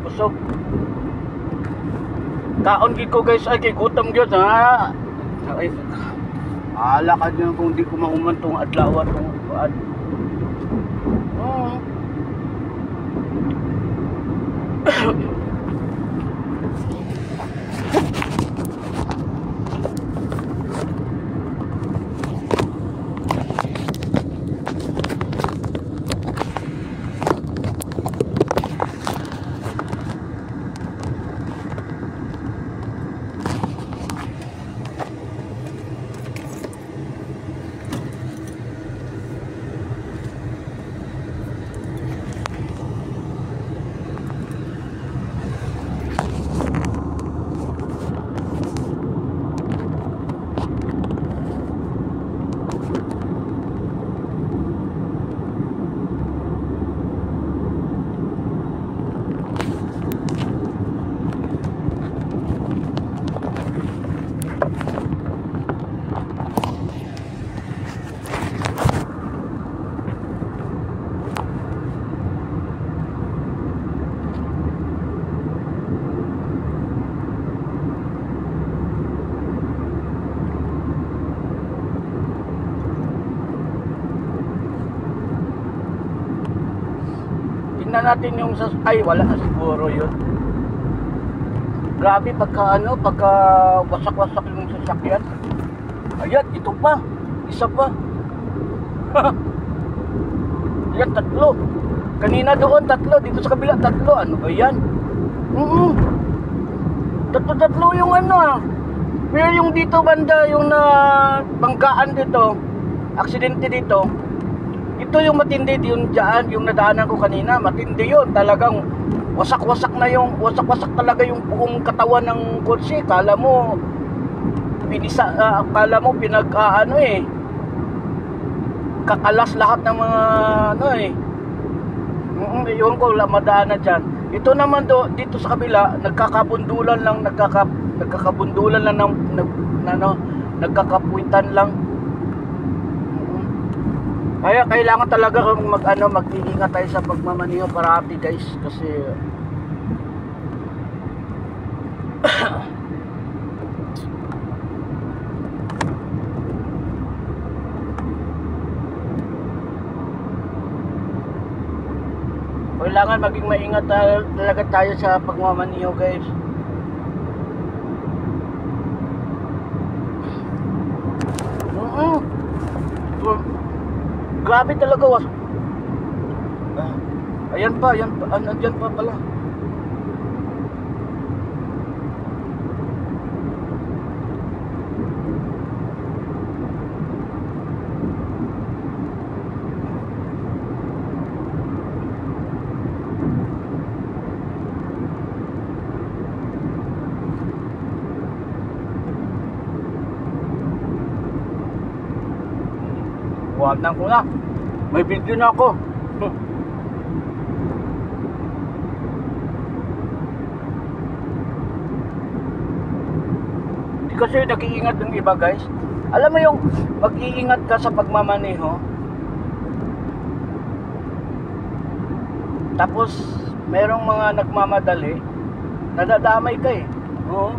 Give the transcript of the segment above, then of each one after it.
kusog. Kaon gid ko guys, ay kay gutom gyud ha. Ay, ala ka diyan kung di ko mahuman tong adlaw tong kuan. Tingnan natin yung ay wala na siguro yun. Grabe pagka pagka wasak-wasak yung sasakyan. Ayan, ito pa. Isa pa. Yan, tatlo. Kanina doon, tatlo. Dito sa kabila, tatlo. Ano ba yan? Tatlo yung Pero yung dito banda, yung banggaan dito, aksidente dito, ito yung matindi yung dyan, yung nadaanan ko kanina, matindi yun. Talagang wasak-wasak na yung, wasak-wasak talaga yung buong katawan ng kotse. Kala mo, kakalas lahat ng mga yun ko madaan na dyan. Ito naman dito sa kabila, nagkakabundulan lang nagkakapuitan lang. Kaya kailangan talaga mag-iingat tayo sa pagmamaneho parati guys, kasi kailangan maging maingat talaga tayo sa pagmamaneho guys. Grabe talaga ayan pa, andyan pa pala. Watan ko na. May video na ako. Hindi kasi nag-iingat ng iba guys. Alam mo yung mag-iingat ka sa pagmamaneho, tapos merong mga nagmamadali, nadadamay ka eh. Oo.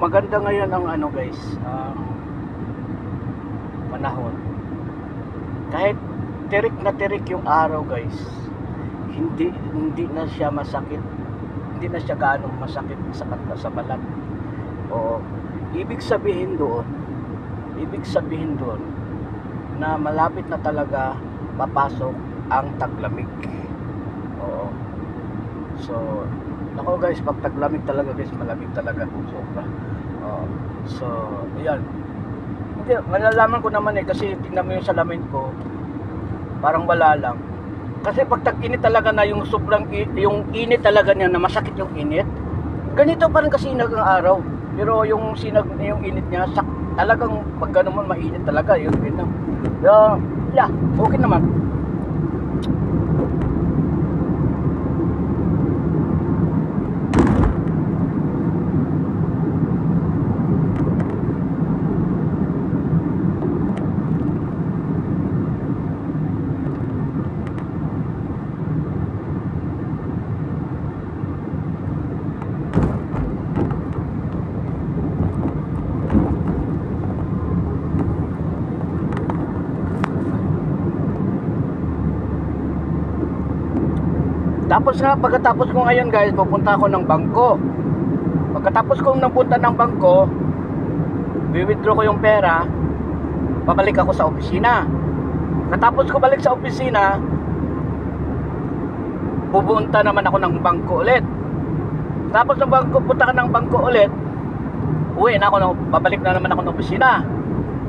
maganda ngayon ang ano guys, panahon. Kahit tirik na tirik yung araw guys, hindi na siya masakit, hindi na siya gaano masakit sa balat. Oo, ibig sabihin doon na malapit na talaga papasok ang taglamig. Oo. So, nako guys, pag taglamig talaga guys, malamig talaga sobra. Oo. So, ayan. Hindi, malalaman ko naman kasi tingnan mo yung salamin ko, parang wala lang. Kasi pag tag-init talaga na yung sobrang yung init talaga niya na masakit yung init, ganito pa rin kasi sinag ang araw. Pero yung init niya, talagang pag gano'n man mainit talaga, yun din lang. Yeah, okay naman. Tapos nga, pagkatapos ko ngayon guys, pupunta ako ng bangko. Pagkatapos kong napunta ng bangko, i-withdraw ko yung pera, babalik ako sa opisina. Pagkatapos ko balik sa opisina, pupunta naman ako ng bangko ulit. Tapos ng bangko, punta ka ng bangko ulit, uwi na ako, babalik na naman ako ng opisina.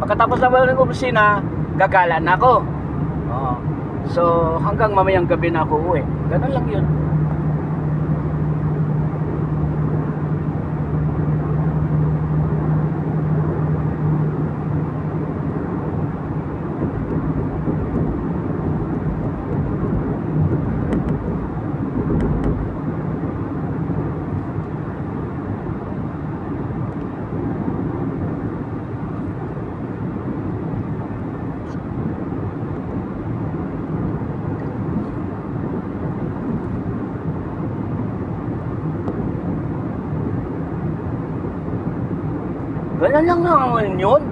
Pagkatapos na balik ng opisina, gagala na ako. So, hanggang mamayang gabi na ako uwi. Ganun lang yun. Ganun lang naman yun.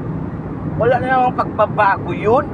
Wala na namang pagbabago yun.